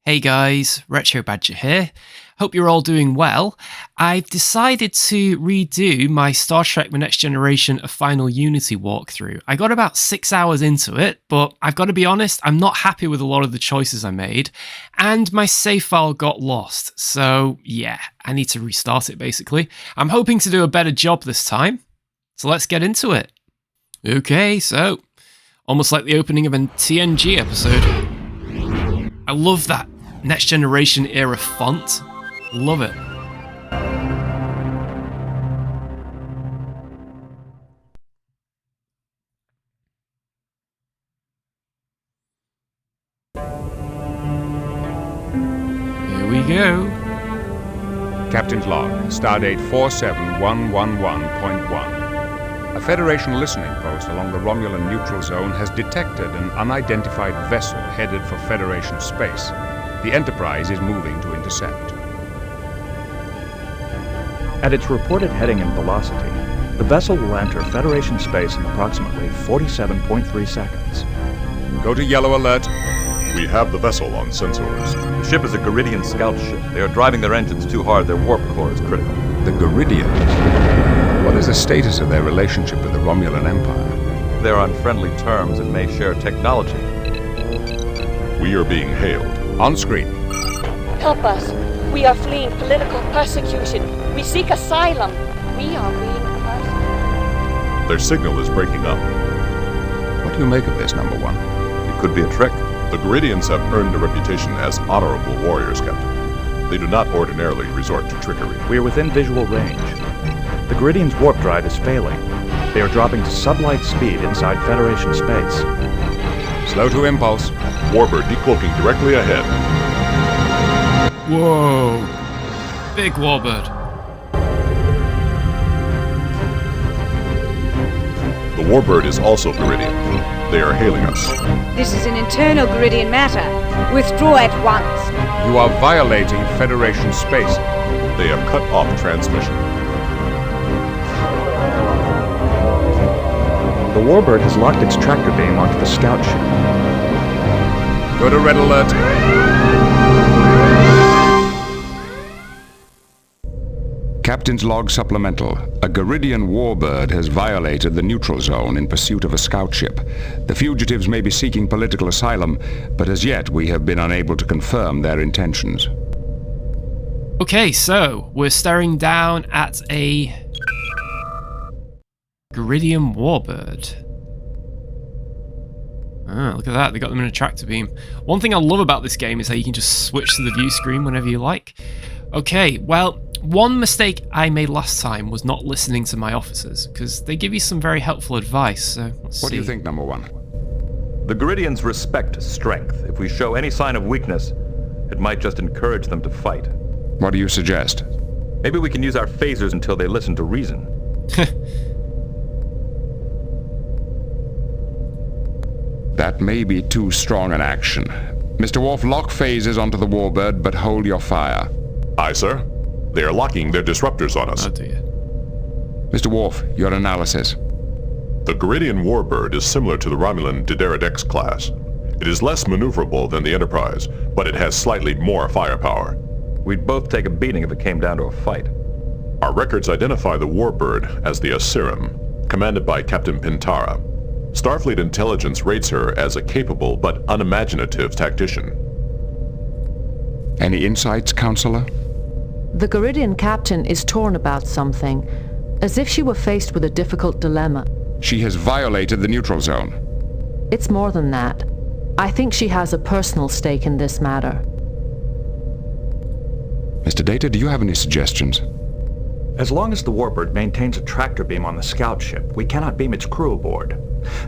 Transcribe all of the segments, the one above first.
Hey guys, Retro Badger here. Hope you're all doing well. I've decided to redo my Star Trek The Next Generation A Final Unity walkthrough. I got about 6 hours into it, but I've got to be honest, I'm not happy with a lot of the choices I made, and my save file got lost, so yeah, I need to restart it basically. I'm hoping to do a better job this time, so let's get into it. Okay, so, almost like the opening of a TNG episode. I love that Next Generation era font. Love it. Here we go. Captain's log, stardate 47111.1. A Federation listening post along the Romulan neutral zone has detected an unidentified vessel headed for Federation space. The Enterprise is moving to intercept. At its reported heading and velocity, the vessel will enter Federation space in approximately 47.3 seconds. Go to yellow alert. We have the vessel on sensors. The ship is a Garidian scout ship. They are driving their engines too hard. Their warp core is critical. The Garidians? What is the status of their relationship with the Romulan Empire? They are on friendly terms and may share technology. We are being hailed. On screen. Help us. We are fleeing political persecution. We seek asylum. We are being persecuted. Their signal is breaking up. What do you make of this, number one? It could be a trick. The Garidians have earned a reputation as honorable warriors, Captain. They do not ordinarily resort to trickery. We are within visual range. The Garidians' warp drive is failing. They are dropping to sublight speed inside Federation space. Slow to impulse. Warbird decloaking directly ahead. Whoa. Big warbird. The Warbird is also Garidian. They are hailing us. This is an internal Garidian matter. Withdraw at once. You are violating Federation space. They have cut off transmission. The Warbird has locked its tractor beam onto the scout ship. Go to red alert. Captain's log supplemental. A Garidian warbird has violated the neutral zone in pursuit of a scout ship. The fugitives may be seeking political asylum, but as yet we have been unable to confirm their intentions. Okay, so we're staring down at a Garidian warbird. Ah, look at that, they got them in a tractor beam. One thing I love about this game is how you can just switch to the view screen whenever you like. Okay, well, one mistake I made last time was not listening to my officers, because they give you some very helpful advice, so let's see. What do you think, number one? The Garidians respect strength. If we show any sign of weakness, it might just encourage them to fight. What do you suggest? Maybe we can use our phasers until they listen to reason. That may be too strong an action. Mr. Worf, lock phasers onto the warbird, but hold your fire. Aye, sir. They are locking their disruptors on us. Oh dear. Mr. Worf, your analysis. The Garidian Warbird is similar to the Romulan X class. It is less maneuverable than the Enterprise, but it has slightly more firepower. We'd both take a beating if it came down to a fight. Our records identify the Warbird as the Asirim, commanded by Captain Pintara. Starfleet intelligence rates her as a capable but unimaginative tactician. Any insights, Counselor? The Garidian captain is torn about something, as if she were faced with a difficult dilemma. She has violated the neutral zone. It's more than that. I think she has a personal stake in this matter. Mr. Data, do you have any suggestions? As long as the Warbird maintains a tractor beam on the scout ship, we cannot beam its crew aboard.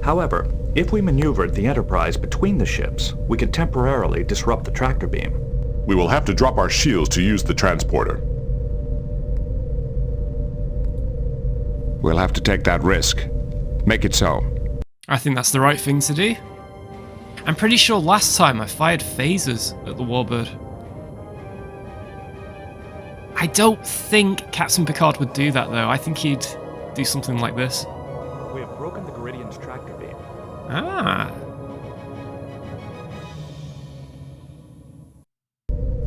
However, if we maneuvered the Enterprise between the ships, we could temporarily disrupt the tractor beam. We will have to drop our shields to use the transporter. We'll have to take that risk. Make it so. I think that's the right thing to do. I'm pretty sure last time I fired phasers at the warbird. I don't think Captain Picard would do that though. I think he'd do something like this. We have broken the Garidian's tractor beam. Ah.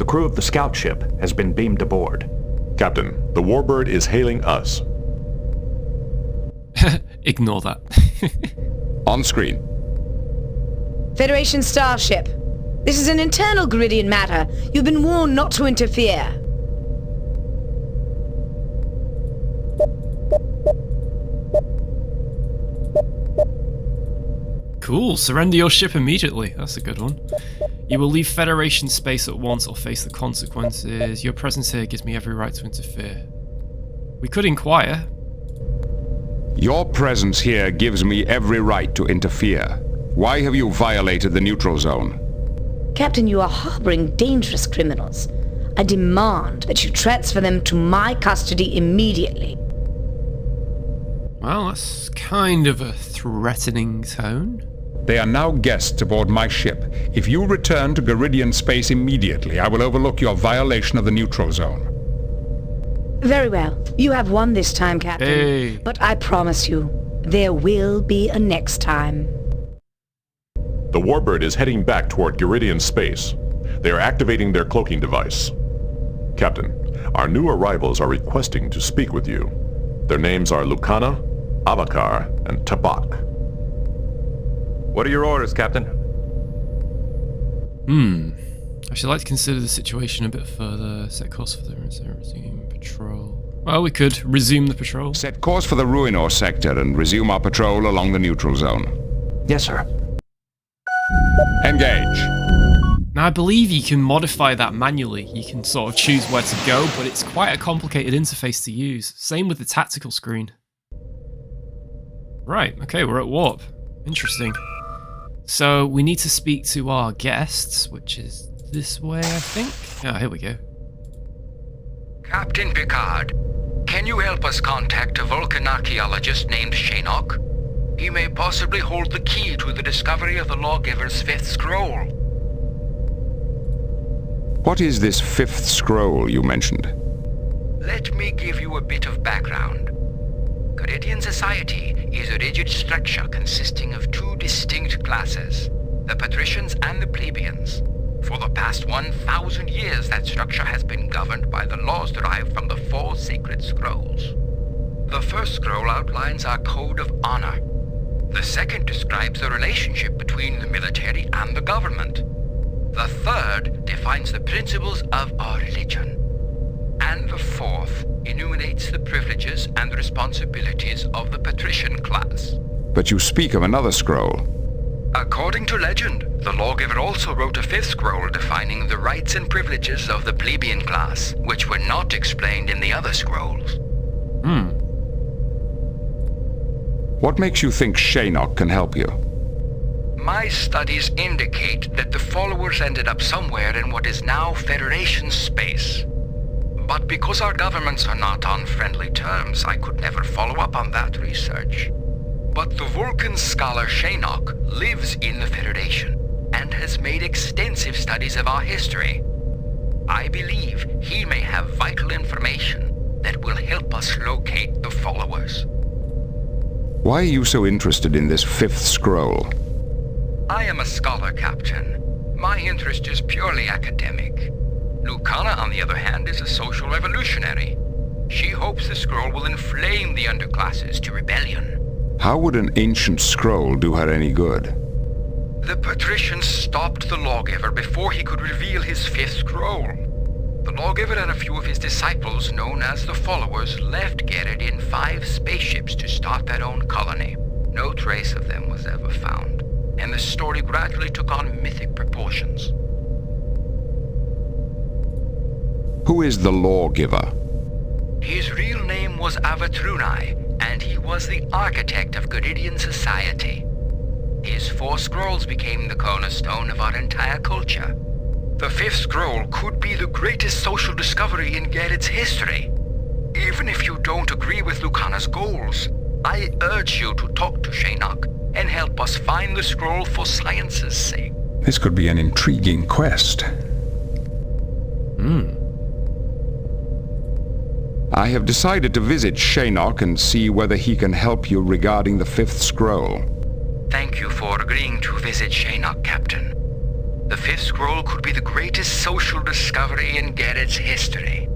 crew of the scout ship has been beamed aboard. Captain, the warbird is hailing us. Ignore that. On screen. Federation starship. This is an internal Garidian matter. You've been warned not to interfere. Cool, surrender your ship immediately. That's a good one. You will leave Federation space at once or face the consequences. Your presence here gives me every right to interfere. We could inquire. Your presence here gives me every right to interfere. Why have you violated the neutral zone? Captain, you are harboring dangerous criminals. I demand that you transfer them to my custody immediately. Well, that's kind of a threatening tone. They are now guests aboard my ship. If you return to Garidian space immediately, I will overlook your violation of the neutral zone. Very well. You have won this time, Captain. Hey. But I promise you, there will be a next time. The warbird is heading back toward Garidian space. They are activating their cloaking device. Captain, our new arrivals are requesting to speak with you. Their names are Lucana, Avakar, and Tabak. What are your orders, Captain? I should like to consider the situation a bit further. Set course for the resume patrol. Well, we could resume the patrol. Set course for the Ruinor sector and resume our patrol along the neutral zone. Yes, sir. Engage. Now, I believe you can modify that manually. You can sort of choose where to go, but it's quite a complicated interface to use. Same with the tactical screen. Right, okay, we're at warp. Interesting. So we need to speak to our guests, which is this way, I think. Ah, here we go. Captain Picard, can you help us contact a Vulcan archaeologist named Shinnok? He may possibly hold the key to the discovery of the Lawgiver's fifth scroll. What is this fifth scroll you mentioned? Let me give you a bit of background. Garidian society is a rigid structure consisting of two distinct classes, the patricians and the plebeians. For the past 1,000 years, that structure has been governed by the laws derived from the four sacred scrolls. The first scroll outlines our code of honor. The second describes the relationship between the military and the government. The third defines the principles of our religion. And the fourth enumerates the privileges and responsibilities of the patrician class. But you speak of another scroll. According to legend, the lawgiver also wrote a fifth scroll defining the rights and privileges of the plebeian class, which were not explained in the other scrolls. What makes you think Shinnok can help you? My studies indicate that the followers ended up somewhere in what is now Federation space. But because our governments are not on friendly terms, I could never follow up on that research. But the Vulcan scholar Shinnok lives in the Federation and has made extensive studies of our history. I believe he may have vital information that will help us locate the followers. Why are you so interested in this fifth scroll? I am a scholar, Captain. My interest is purely academic. Lucana, on the other hand, is a social revolutionary. She hopes the scroll will inflame the underclasses to rebellion. How would an ancient scroll do her any good? The patricians stopped the lawgiver before he could reveal his fifth scroll. The lawgiver and a few of his disciples, known as the followers, left Gerrid in 5 spaceships to start their own colony. No trace of them was ever found, and the story gradually took on mythic proportions. Who is the lawgiver? His real name was Avatrunai, and he was the architect of Garidian society. His 4 scrolls became the cornerstone of our entire culture. The 5th scroll could be the greatest social discovery in Gerrid's history. Even if you don't agree with Lucana's goals, I urge you to talk to Shinnok and help us find the scroll for science's sake. This could be an intriguing quest. I have decided to visit Shinnok and see whether he can help you regarding the 5th scroll. Thank you for agreeing to visit Shinnok, Captain. The fifth scroll could be the greatest social discovery in Garrett's history.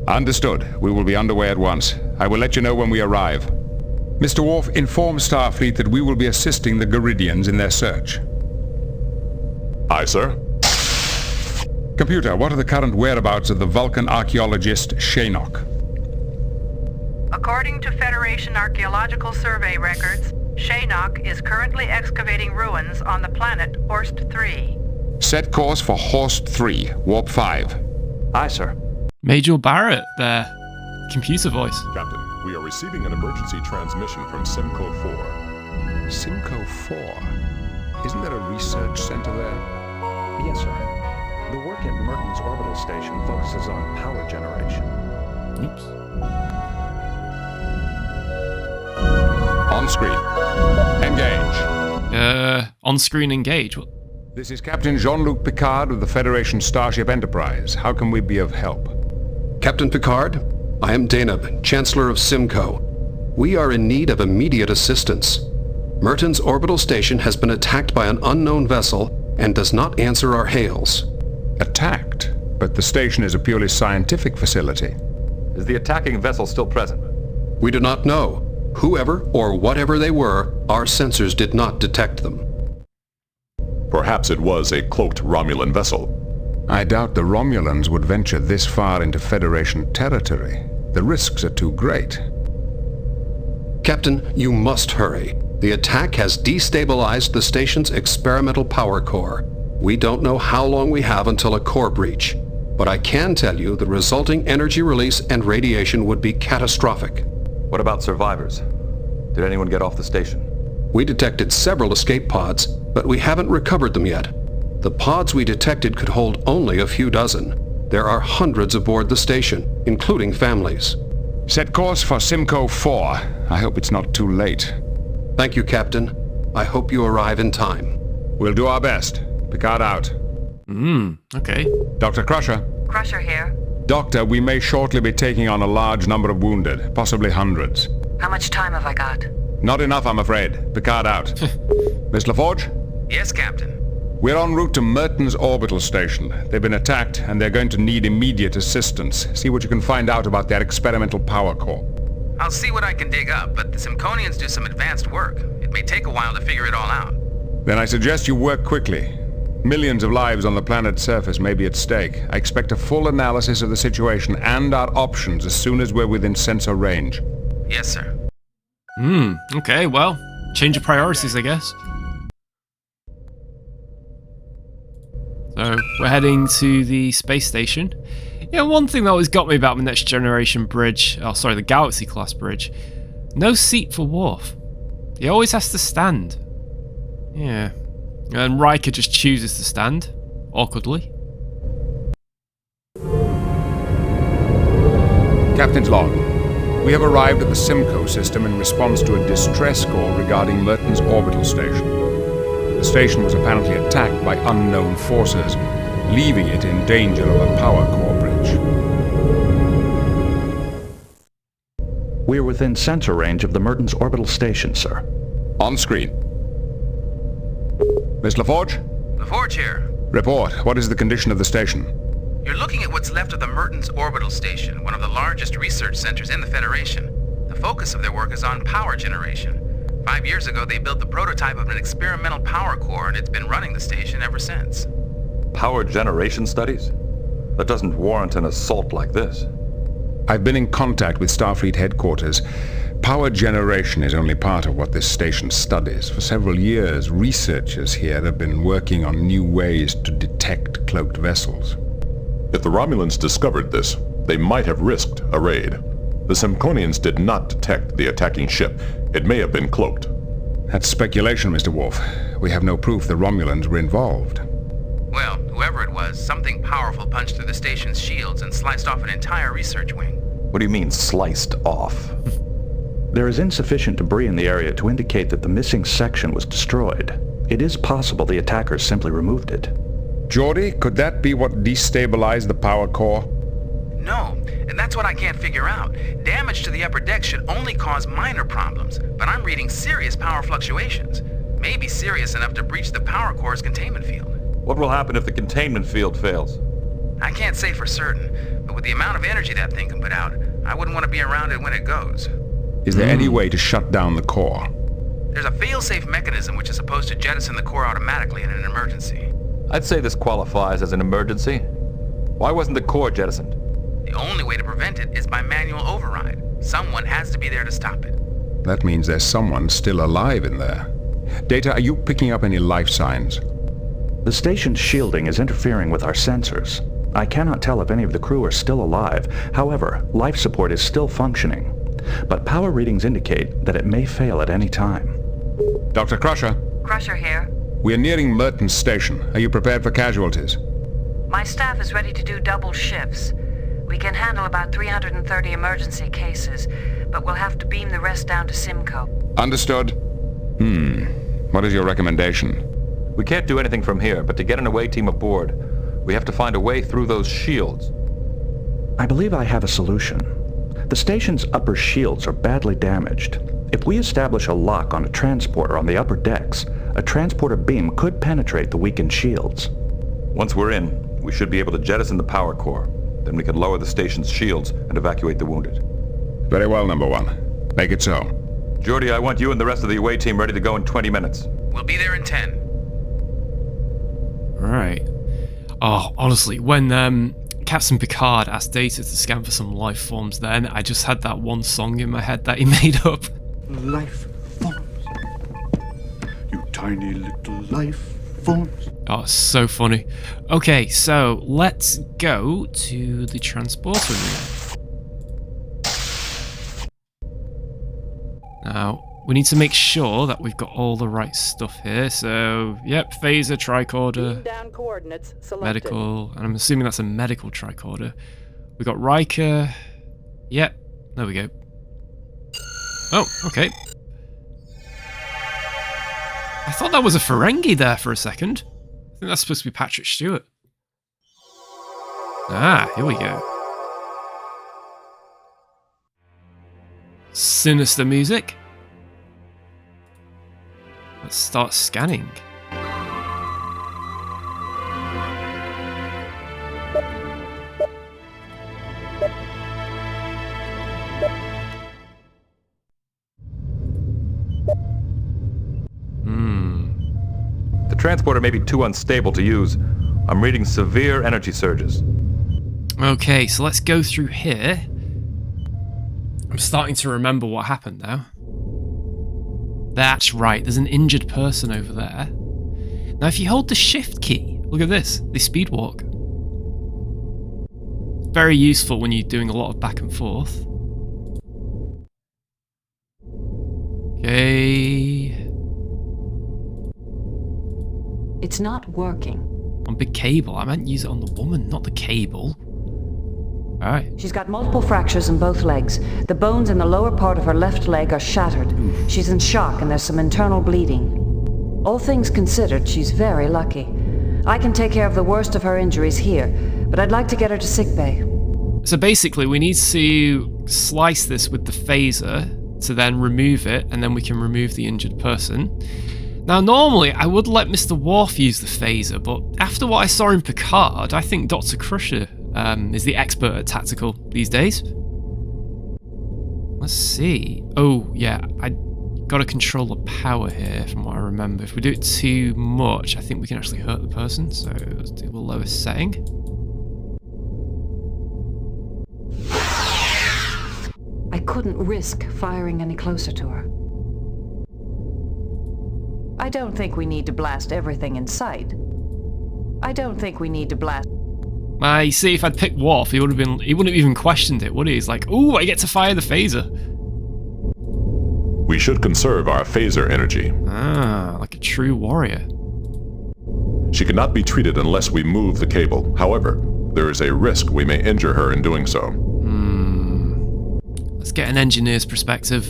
Understood. We will be underway at once. I will let you know when we arrive. Mr. Worf, inform Starfleet that we will be assisting the Garidians in their search. Aye, sir. Computer, what are the current whereabouts of the Vulcan archaeologist Shinnok? According to Federation Archaeological Survey records, Shinnok is currently excavating ruins on the planet Horst 3. Set course for Horst 3, Warp 5. Aye, sir. Major Barrett there. Computer voice. Captain, we are receiving an emergency transmission from Simcoe 4. Simcoe 4? Isn't there a research center there? Yes, sir. The work at Merton's orbital station focuses on power generation. Oops. On screen. Engage. On-screen engage. What? This is Captain Jean-Luc Picard of the Federation Starship Enterprise. How can we be of help? Captain Picard, I am Daneb, Chancellor of Simcoe. We are in need of immediate assistance. Merton's orbital station has been attacked by an unknown vessel and does not answer our hails. Attacked? But the station is a purely scientific facility. Is the attacking vessel still present? We do not know. Whoever or whatever they were, our sensors did not detect them. Perhaps it was a cloaked Romulan vessel. I doubt the Romulans would venture this far into Federation territory. The risks are too great. Captain, you must hurry. The attack has destabilized the station's experimental power core. We don't know how long we have until a core breach, but I can tell you the resulting energy release and radiation would be catastrophic. What about survivors? Did anyone get off the station? We detected several escape pods, but we haven't recovered them yet. The pods we detected could hold only a few dozen. There are hundreds aboard the station, including families. Set course for Simcoe 4. I hope it's not too late. Thank you, Captain. I hope you arrive in time. We'll do our best. Picard out. Okay. Dr. Crusher. Crusher here. Doctor, we may shortly be taking on a large number of wounded, possibly hundreds. How much time have I got? Not enough, I'm afraid. Picard out. Miss LaForge? Yes, Captain. We're en route to Merton's orbital station. They've been attacked, and they're going to need immediate assistance. See what you can find out about their experimental power core. I'll see what I can dig up, but the Simconians do some advanced work. It may take a while to figure it all out. Then I suggest you work quickly. Millions of lives on the planet's surface may be at stake. I expect a full analysis of the situation and our options as soon as we're within sensor range. Yes, sir. Okay, well, change of priorities, I guess. So, we're heading to the space station. Yeah, one thing that always got me about the Next Generation bridge, the Galaxy class bridge, no seat for Worf. He always has to stand. Yeah. And Riker just chooses to stand, awkwardly. Captain's log. We have arrived at the Simcoe system in response to a distress call regarding Merton's orbital station. The station was apparently attacked by unknown forces, leaving it in danger of a power core breach. We are within sensor range of the Merton's orbital station, sir. On screen. Miss LaForge? LaForge here. Report. What is the condition of the station? You're looking at what's left of the Merton's orbital station, one of the largest research centers in the Federation. The focus of their work is on power generation. 5 years ago, they built the prototype of an experimental power core, and it's been running the station ever since. Power generation studies? That doesn't warrant an assault like this. I've been in contact with Starfleet headquarters. Power generation is only part of what this station studies. For several years, researchers here have been working on new ways to detect cloaked vessels. If the Romulans discovered this, they might have risked a raid. The Simconians did not detect the attacking ship. It may have been cloaked. That's speculation, Mr. Worf. We have no proof the Romulans were involved. Well, whoever it was, something powerful punched through the station's shields and sliced off an entire research wing. What do you mean, sliced off? There is insufficient debris in the area to indicate that the missing section was destroyed. It is possible the attackers simply removed it. Geordi, could that be what destabilized the power core? No, and that's what I can't figure out. Damage to the upper deck should only cause minor problems, but I'm reading serious power fluctuations. Maybe serious enough to breach the power core's containment field. What will happen if the containment field fails? I can't say for certain, but with the amount of energy that thing can put out, I wouldn't want to be around it when it goes. Is there any way to shut down the core? There's a fail-safe mechanism which is supposed to jettison the core automatically in an emergency. I'd say this qualifies as an emergency. Why wasn't the core jettisoned? The only way to prevent it is by manual override. Someone has to be there to stop it. That means there's someone still alive in there. Data, are you picking up any life signs? The station's shielding is interfering with our sensors. I cannot tell if any of the crew are still alive. However, life support is still functioning. But power readings indicate that it may fail at any time. Dr. Crusher, Crusher here. we are nearing Merton's station. Are you prepared for casualties? My staff is ready to do double shifts. We can handle about 330 emergency cases, but we'll have to beam the rest down to Simcoe. Understood. What is your recommendation? We can't do anything from here, but to get an away team aboard, we have to find a way through those shields. I believe I have a solution. The station's upper shields are badly damaged. If we establish a lock on a transporter on the upper decks, a transporter beam could penetrate the weakened shields. Once we're in, we should be able to jettison the power core. Then we can lower the station's shields and evacuate the wounded. Very well, number one. Make it so. Geordi, I want you and the rest of the away team ready to go in 20 minutes. We'll be there in 10. Right. Oh, honestly, when Captain Picard asked Data to scan for some life forms then, I just had that one song in my head that he made up. Life forms. You tiny little life forms. Oh, it's so funny. Okay, so let's go to the transporter room. Now, we need to make sure that we've got all the right stuff here. So, yep, phaser, tricorder, Down coordinates selected. medical, and I'm assuming that's a medical tricorder. We got Riker. Yep, there we go. Oh, okay. I thought that was a Ferengi there for a second. I think that's supposed to be Patrick Stewart. Ah, here we go. Sinister music. Let's start scanning. The transporter may be too unstable to use. I'm reading severe energy surges. Okay, so let's go through here. I'm starting to remember what happened now. That's right, there's an injured person over there. Now if you hold the shift key, look at this, they speed walk. Very useful when you're doing a lot of back and forth. Okay. It's not working. On big cable, I meant use it on the woman, not the cable. Alright. She's got multiple fractures in both legs. The bones in the lower part of her left leg are shattered. She's in shock and there's some internal bleeding. All things considered, she's very lucky. I can take care of the worst of her injuries here, but I'd like to get her to sickbay. So basically, we need to slice this with the phaser to then remove it, and then we can remove the injured person. Now, normally, I would let Mr. Worf use the phaser, but after what I saw in Picard, I think Dr. Crusher is the expert at tactical these days. Let's see. Oh, yeah, I gotta control the power here, from what I remember. If we do it too much, I think we can actually hurt the person, so let's do the lowest setting. I couldn't risk firing any closer to her. I don't think we need to blast everything in sight. I don't think we need to blast... You see, if I'd picked Worf, he wouldn't have even questioned it, would he? He's like, ooh, I get to fire the phaser. We should conserve our phaser energy. Ah, like a true warrior. She cannot be treated unless we move the cable. However, there is a risk we may injure her in doing so. Let's get an engineer's perspective.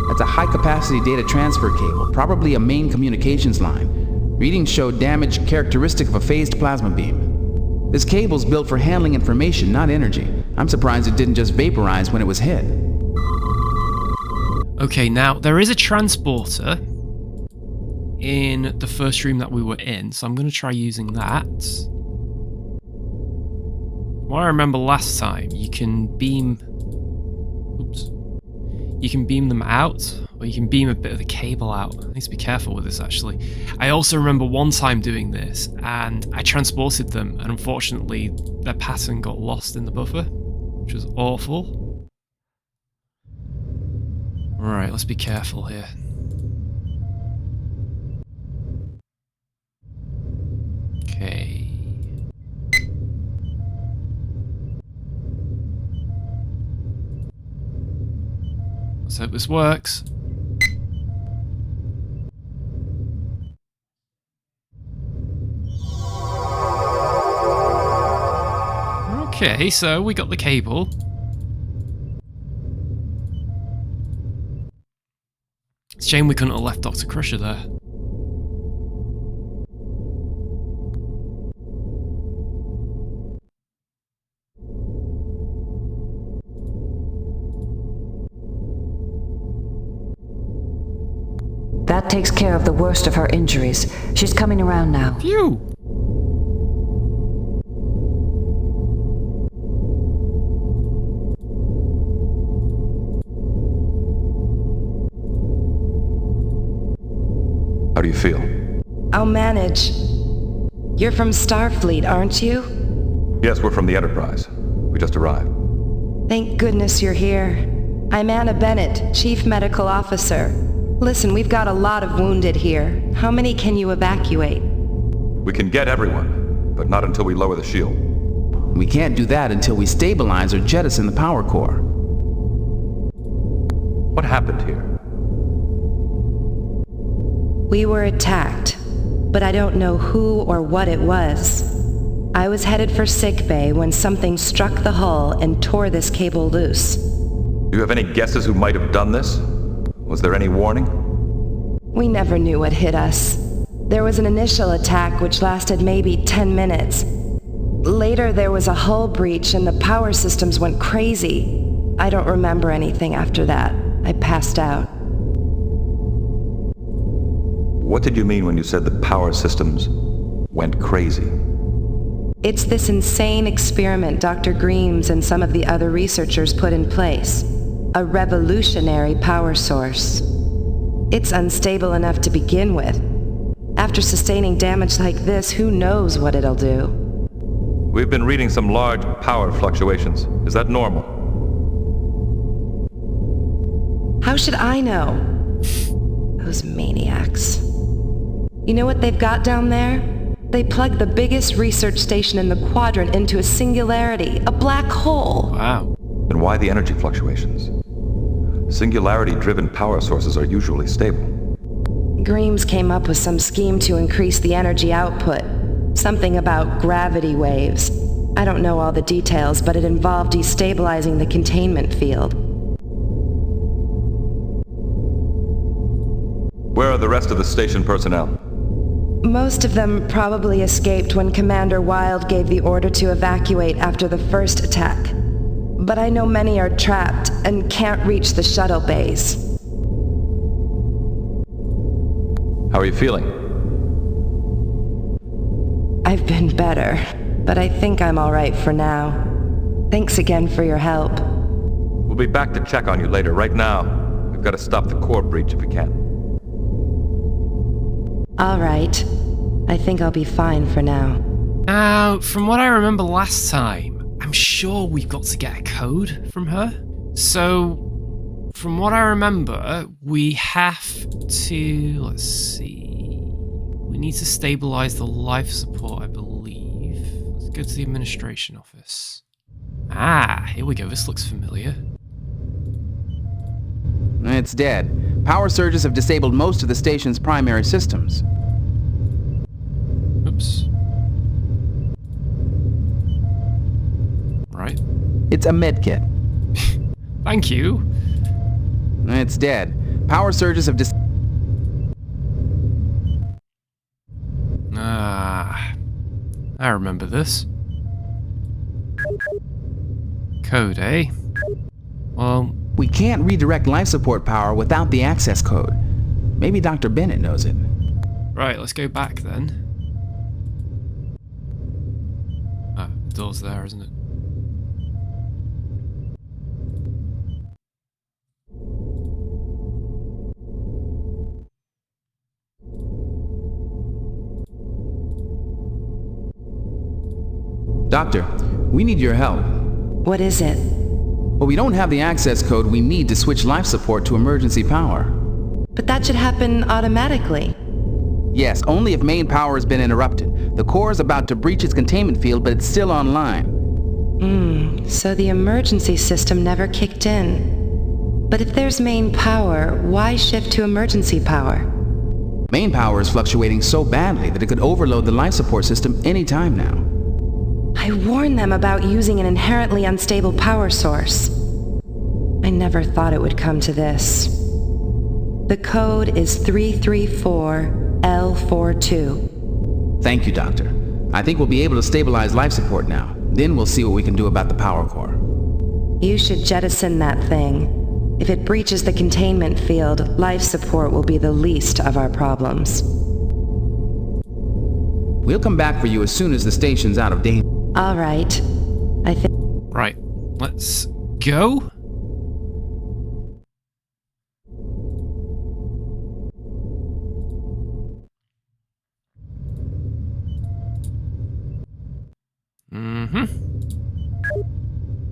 That's a high-capacity data transfer cable, probably a main communications line. Readings show damage characteristic of a phased plasma beam. This cable's built for handling information, not energy. I'm surprised it didn't just vaporize when it was hit. Okay, now, there is a transporter in the first room that we were in, so I'm going to try using that. What I remember last time, you can beam... Oops. You can beam them out, or you can beam a bit of the cable out. I need to be careful with this, actually. I also remember one time doing this, and I transported them, and unfortunately, their pattern got lost in the buffer, which was awful. Alright, let's be careful here. Okay. Let's hope this works. Okay, so we got the cable. It's a shame we couldn't have left Dr. Crusher there. That takes care of the worst of her injuries. She's coming around now. Phew! How do you feel? I'll manage. You're from Starfleet, aren't you? Yes, we're from the Enterprise. We just arrived. Thank goodness you're here. I'm Anna Bennett, Chief Medical Officer. Listen, we've got a lot of wounded here. How many can you evacuate? We can get everyone, but not until we lower the shield. We can't do that until we stabilize or jettison the power core. What happened here? We were attacked, but I don't know who or what it was. I was headed for sickbay when something struck the hull and tore this cable loose. Do you have any guesses who might have done this? Was there any warning? We never knew what hit us. There was an initial attack which lasted maybe 10 minutes. Later there was a hull breach and the power systems went crazy. I don't remember anything after that. I passed out. What did you mean when you said the power systems went crazy? It's this insane experiment Dr. Greaves and some of the other researchers put in place. A revolutionary power source. It's unstable enough to begin with. After sustaining damage like this, who knows what it'll do? We've been reading some large power fluctuations. Is that normal? How should I know? Those maniacs. You know what they've got down there? They plugged the biggest research station in the quadrant into a singularity, a black hole. Wow. Then why the energy fluctuations? Singularity-driven power sources are usually stable. Greaves came up with some scheme to increase the energy output. Something about gravity waves. I don't know all the details, but it involved destabilizing the containment field. Where are the rest of the station personnel? Most of them probably escaped when Commander Wilde gave the order to evacuate after the first attack. But I know many are trapped and can't reach the shuttle bays. How are you feeling? I've been better, but I think I'm all right for now. Thanks again for your help. We'll be back to check on you later. Right now, we've got to stop the core breach if we can. All right. I think I'll be fine for now. Now, from what I remember last time, I'm sure we've got to get a code from her. So, from what I remember, we have to... Let's see... We need to stabilize the life support, I believe. Let's go to the administration office. Ah, here we go. This looks familiar. It's dead. Power surges have disabled most of the station's primary systems. Oops. Right. It's a medkit. Thank you. It's dead. Power surges have Ah, I remember this. Code, eh? Well, we can't redirect life support power without the access code. Maybe Dr. Bennett knows it. Right, let's go back then. Ah, the door's there, isn't it? Doctor, we need your help. What is it? Well, we don't have the access code we need to switch life support to emergency power. But that should happen automatically. Yes, only if main power has been interrupted. The core is about to breach its containment field, but it's still online. So the emergency system never kicked in. But if there's main power, why shift to emergency power? Main power is fluctuating so badly that it could overload the life support system any time now. I warned them about using an inherently unstable power source. I never thought it would come to this. The code is 334L42. Thank you, Doctor. I think we'll be able to stabilize life support now. Then we'll see what we can do about the power core. You should jettison that thing. If it breaches the containment field, life support will be the least of our problems. We'll come back for you as soon as the station's out of danger. All right. I think... Right, let's go.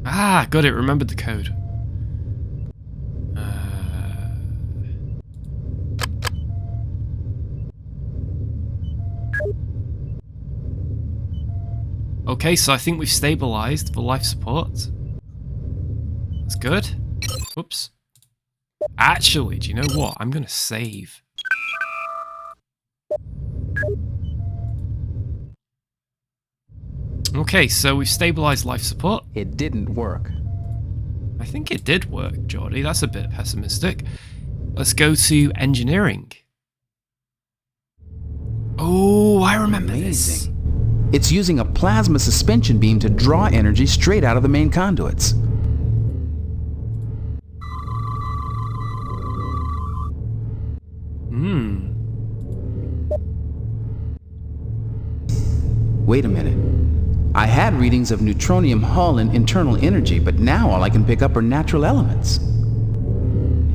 Ah, got it. Remembered the code. Okay, so I think we've stabilized the life support. That's good. Whoops. Actually, do you know what? I'm gonna save. Okay, so we've stabilized life support. It didn't work. I think it did work, Geordie. That's a bit pessimistic. Let's go to engineering. Oh, I remember this. It's using a plasma suspension beam to draw energy straight out of the main conduits. Wait a minute. I had readings of neutronium hull and internal energy, but now all I can pick up are natural elements.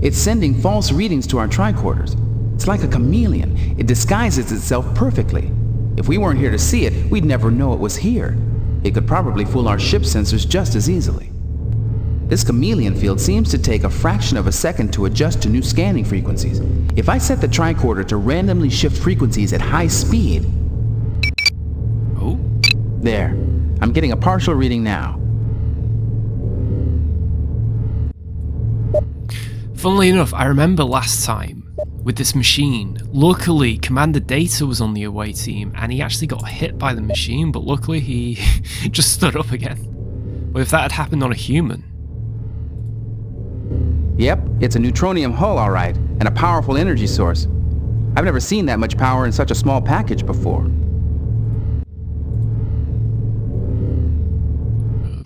It's sending false readings to our tricorders. It's like a chameleon. It disguises itself perfectly. If we weren't here to see it, we'd never know it was here. It could probably fool our ship sensors just as easily. This chameleon field seems to take a fraction of a second to adjust to new scanning frequencies. If I set the tricorder to randomly shift frequencies at high speed... Oh? There. I'm getting a partial reading now. Funnily enough, I remember last time with this machine. Luckily, Commander Data was on the away team and he actually got hit by the machine, but luckily he just stood up again. Well, if that had happened on a human... Yep, it's a neutronium hull, all right, and a powerful energy source. I've never seen that much power in such a small package before.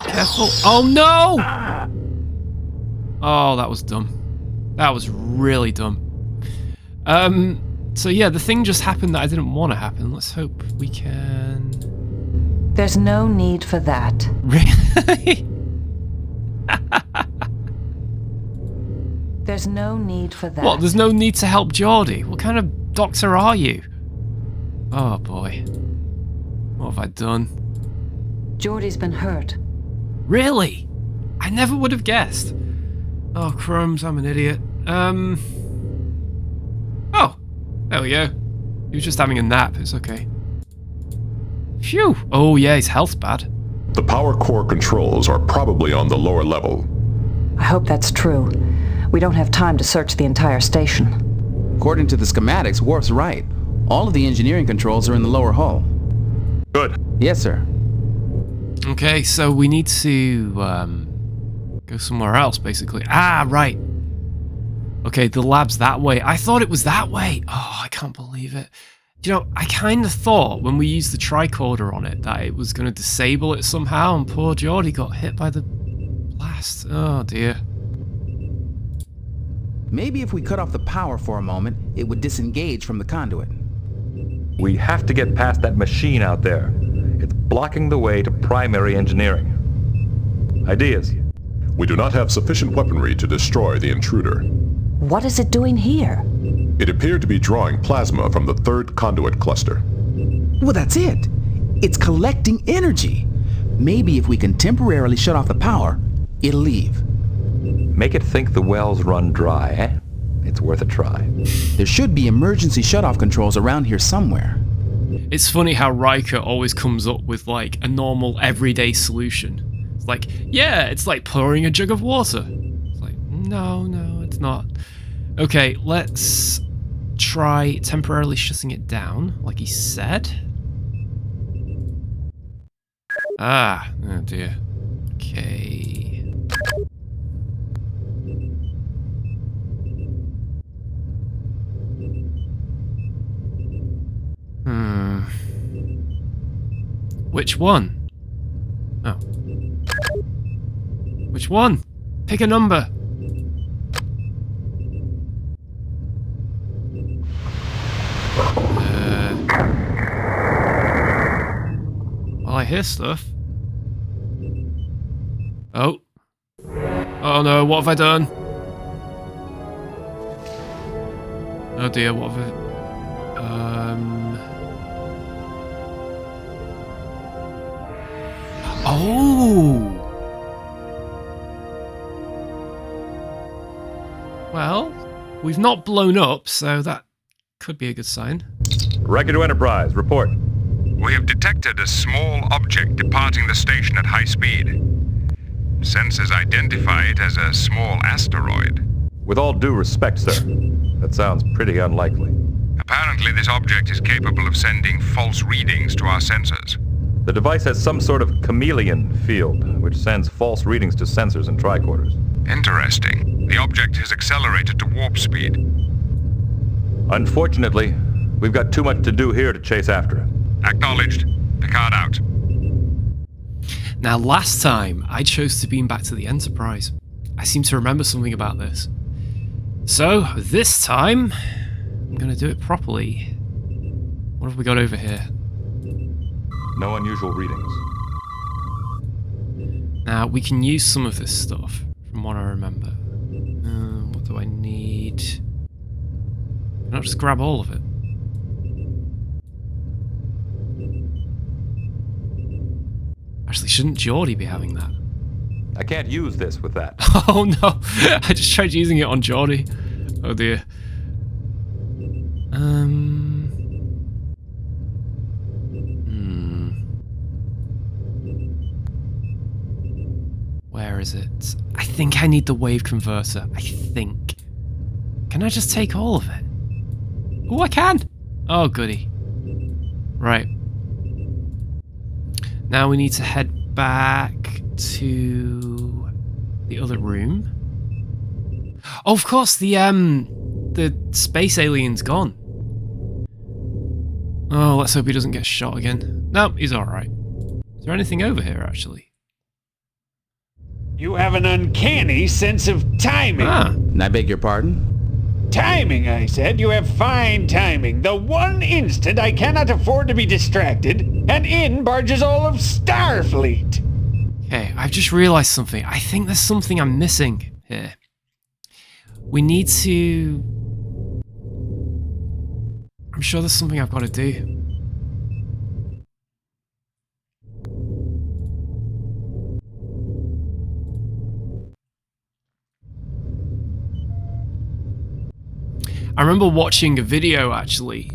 Careful. Oh no! Oh, that was dumb. That was really dumb. So yeah, the thing just happened that I didn't want to happen. Let's hope we can... There's no need for that. Really? There's no need for that. What, there's no need to help Geordie? What kind of doctor are you? Oh boy. What have I done? Geordie's been hurt. Really? I never would have guessed. Oh, crumbs, I'm an idiot. Oh, there we go. He was just having a nap, it's okay. Phew! Oh yeah, his health's bad. The power core controls are probably on the lower level. I hope that's true. We don't have time to search the entire station. According to the schematics, Worf's right. All of the engineering controls are in the lower hull. Good. Yes, sir. Okay, so we need to go somewhere else, basically. Ah, right. Okay, the lab's that way. I thought it was that way. Oh, I can't believe it. You know, I kind of thought when we used the tricorder on it that it was going to disable it somehow, and poor Geordie got hit by the blast. Oh, dear. Maybe if we cut off the power for a moment, it would disengage from the conduit. We have to get past that machine out there. It's blocking the way to primary engineering. Ideas? We do not have sufficient weaponry to destroy the intruder. What is it doing here? It appeared to be drawing plasma from the third conduit cluster. Well, that's it. It's collecting energy. Maybe if we can temporarily shut off the power, it'll leave. Make it think the wells run dry, eh? It's worth a try. There should be emergency shutoff controls around here somewhere. It's funny how Riker always comes up with like a normal everyday solution. It's like, yeah, it's like pouring a jug of water. It's like, no, it's not. Okay, let's try temporarily shutting it down, like he said. Ah, oh dear. Okay. Which one? Oh. Which one? Pick a number. Well, I hear stuff. Oh. Oh no, what have I done? Oh dear, what have I... Oh! Well, we've not blown up, so that could be a good sign. Riker to Enterprise, report. We have detected a small object departing the station at high speed. Sensors identify it as a small asteroid. With all due respect, sir, that sounds pretty unlikely. Apparently, this object is capable of sending false readings to our sensors. The device has some sort of chameleon field, which sends false readings to sensors and tricorders. Interesting. The object has accelerated to warp speed. Unfortunately, we've got too much to do here to chase after it. Acknowledged. Picard out. Now, last time, I chose to beam back to the Enterprise. I seem to remember something about this. So, this time, I'm going to do it properly. What have we got over here? No unusual readings. Now, we can use some of this stuff, from what I remember. What do I need? Can I just grab all of it? Actually, shouldn't Geordie be having that? I can't use this with that. Oh no! I just tried using it on Geordie. Oh dear. Where is it? I think I need the wave converter. I think. Can I just take all of it? Oh, I can! Oh, goody. Right. Now we need to head back to the other room. Oh, of course, the space alien's gone. Oh, let's hope he doesn't get shot again. Nope, he's alright. Is there anything over here, actually? You have an uncanny sense of timing. And I beg your pardon? Timing, I said. You have fine timing. The one instant I cannot afford to be distracted, and in barges all of Starfleet. Okay, I've just realised something. I think there's something I'm missing here. We need to... I'm sure there's something I've got to do. I remember watching a video, actually,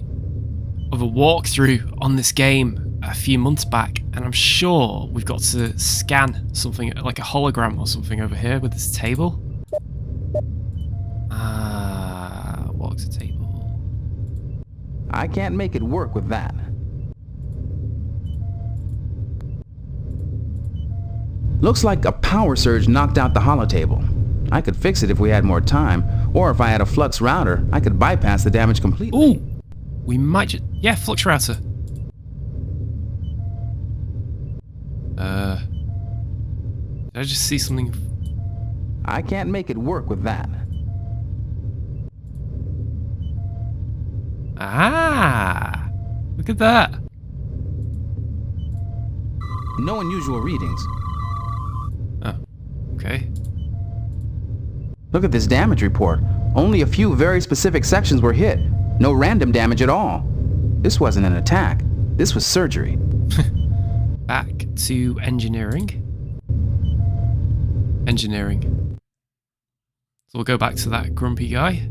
of a walkthrough on this game a few months back, and I'm sure we've got to scan something, like a hologram or something over here with this table. What's a table? I can't make it work with that. Looks like a power surge knocked out the holotable. I could fix it if we had more time, or if I had a flux router, I could bypass the damage completely. Ooh! We might just... Yeah, flux router. Did I just see something? I can't make it work with that. Ah! Look at that. No unusual readings. Oh, okay. Look at this damage report. Only a few very specific sections were hit. No random damage at all. This wasn't an attack. This was surgery. Back to engineering. Engineering. So we'll go back to that grumpy guy.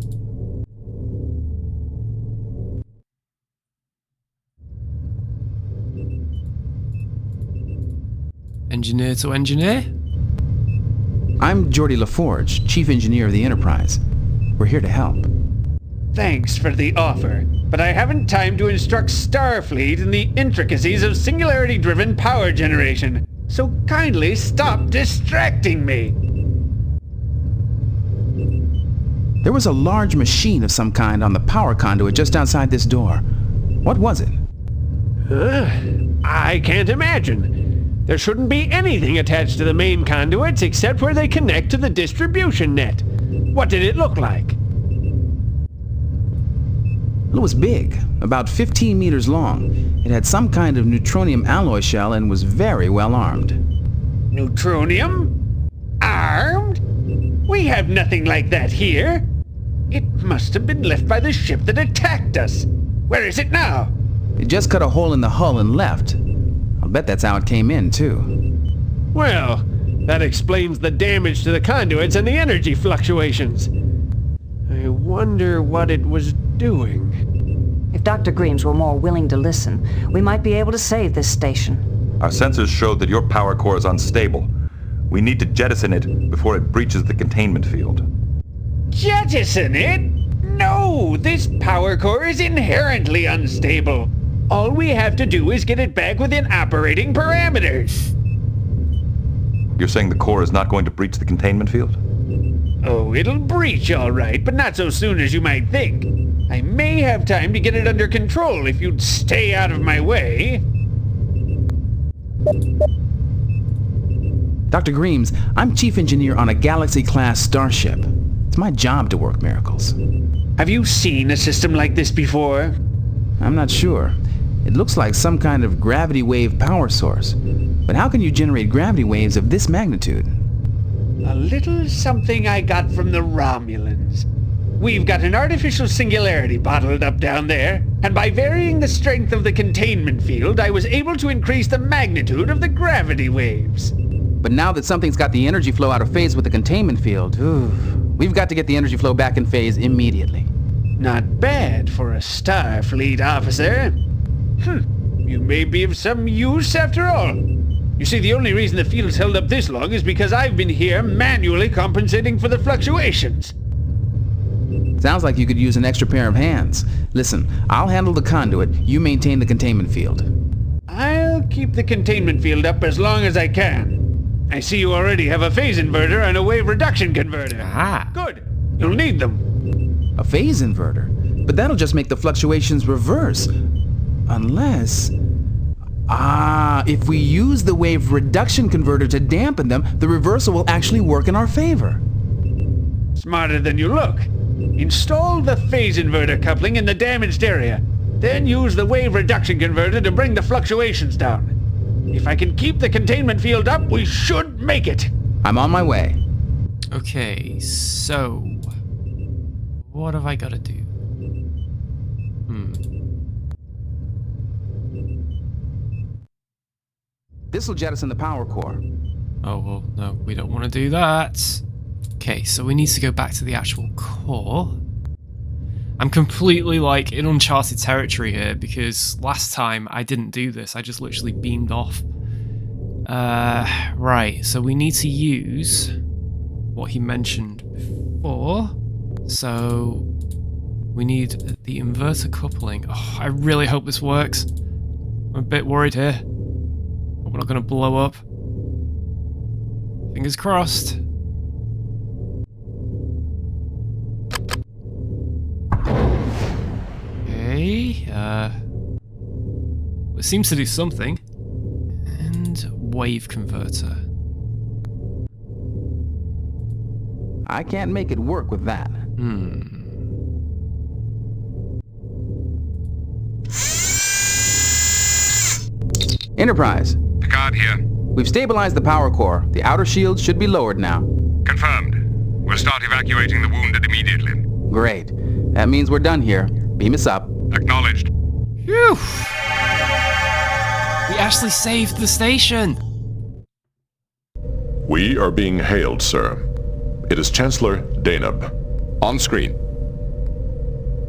Engineer to engineer. I'm Geordie LaForge, Chief Engineer of the Enterprise. We're here to help. Thanks for the offer, but I haven't time to instruct Starfleet in the intricacies of singularity-driven power generation, so kindly stop distracting me. There was a large machine of some kind on the power conduit just outside this door. What was it? I can't imagine. There shouldn't be anything attached to the main conduits except where they connect to the distribution net. What did it look like? It was big, about 15 meters long. It had some kind of neutronium alloy shell and was very well armed. Neutronium? Armed? We have nothing like that here. It must have been left by the ship that attacked us. Where is it now? It just cut a hole in the hull and left. I'll bet that's how it came in, too. Well, that explains the damage to the conduits and the energy fluctuations. I wonder what it was doing. If Dr. Greaves were more willing to listen, we might be able to save this station. Our sensors showed that your power core is unstable. We need to jettison it before it breaches the containment field. Jettison it? No, this power core is inherently unstable. All we have to do is get it back within operating parameters. You're saying the core is not going to breach the containment field? Oh, it'll breach all right, but not so soon as you might think. I may have time to get it under control if you'd stay out of my way. Dr. Greaves, I'm Chief Engineer on a Galaxy-class starship. It's my job to work miracles. Have you seen a system like this before? I'm not sure. It looks like some kind of gravity wave power source. But how can you generate gravity waves of this magnitude? A little something I got from the Romulans. We've got an artificial singularity bottled up down there, and by varying the strength of the containment field, I was able to increase the magnitude of the gravity waves. But now that something's got the energy flow out of phase with the containment field, we've got to get the energy flow back in phase immediately. Not bad for a Starfleet officer. You may be of some use after all. You see, the only reason the field's held up this long is because I've been here manually compensating for the fluctuations. Sounds like you could use an extra pair of hands. Listen, I'll handle the conduit, you maintain the containment field. I'll keep the containment field up as long as I can. I see you already have a phase inverter and a wave reduction converter. Ah. Good. You'll need them. A phase inverter? But that'll just make the fluctuations reverse. Unless... if we use the wave reduction converter to dampen them, the reversal will actually work in our favor. Smarter than you look. Install the phase inverter coupling in the damaged area. Then use the wave reduction converter to bring the fluctuations down. If I can keep the containment field up, we should make it. I'm on my way. Okay, so... what have I got to do? This'll jettison the power core. Oh, well, no, we don't want to do that. Okay, so we need to go back to the actual core. I'm completely, like, in uncharted territory here, because last time I didn't do this. I just literally beamed off. Right, so we need to use what he mentioned before. So we need the inverter coupling. Oh, I really hope this works. I'm a bit worried here. We're not going to blow up. Fingers crossed. Okay, it seems to do something. And wave converter. I can't make it work with that. Enterprise. Picard here. We've stabilized the power core. The outer shields should be lowered now. Confirmed. We'll start evacuating the wounded immediately. Great. That means we're done here. Beam us up. Acknowledged. Phew! We actually saved the station! We are being hailed, sir. It is Chancellor Daneb. On screen.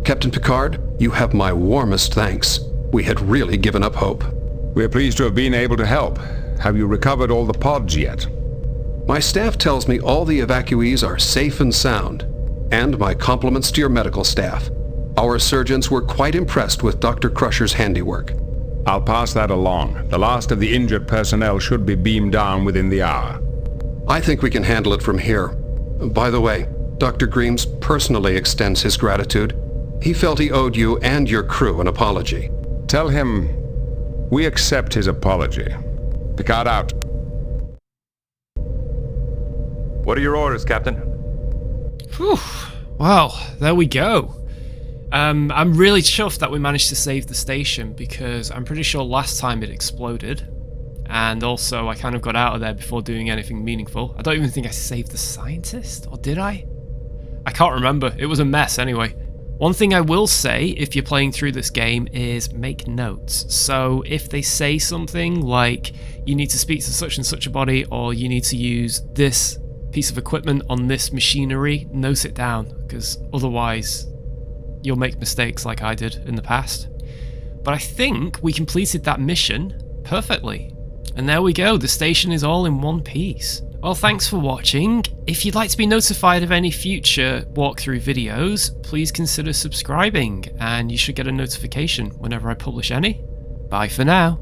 Captain Picard, you have my warmest thanks. We had really given up hope. We're pleased to have been able to help. Have you recovered all the pods yet? My staff tells me all the evacuees are safe and sound. And my compliments to your medical staff. Our surgeons were quite impressed with Dr. Crusher's handiwork. I'll pass that along. The last of the injured personnel should be beamed down within the hour. I think we can handle it from here. By the way, Dr. Greaves personally extends his gratitude. He felt he owed you and your crew an apology. Tell him we accept his apology. Picard out. What are your orders, Captain? Whew. Well, there we go. I'm really chuffed that we managed to save the station because I'm pretty sure last time it exploded. And also, I kind of got out of there before doing anything meaningful. I don't even think I saved the scientist, or did I? I can't remember. It was a mess anyway. One thing I will say, if you're playing through this game, is make notes. So if they say something like, you need to speak to such and such a body, or you need to use this piece of equipment on this machinery, note it down, because otherwise you'll make mistakes like I did in the past. But I think we completed that mission perfectly. And there we go, the station is all in one piece. Well, thanks for watching. If you'd like to be notified of any future walkthrough videos, please consider subscribing, and you should get a notification whenever I publish any. Bye for now.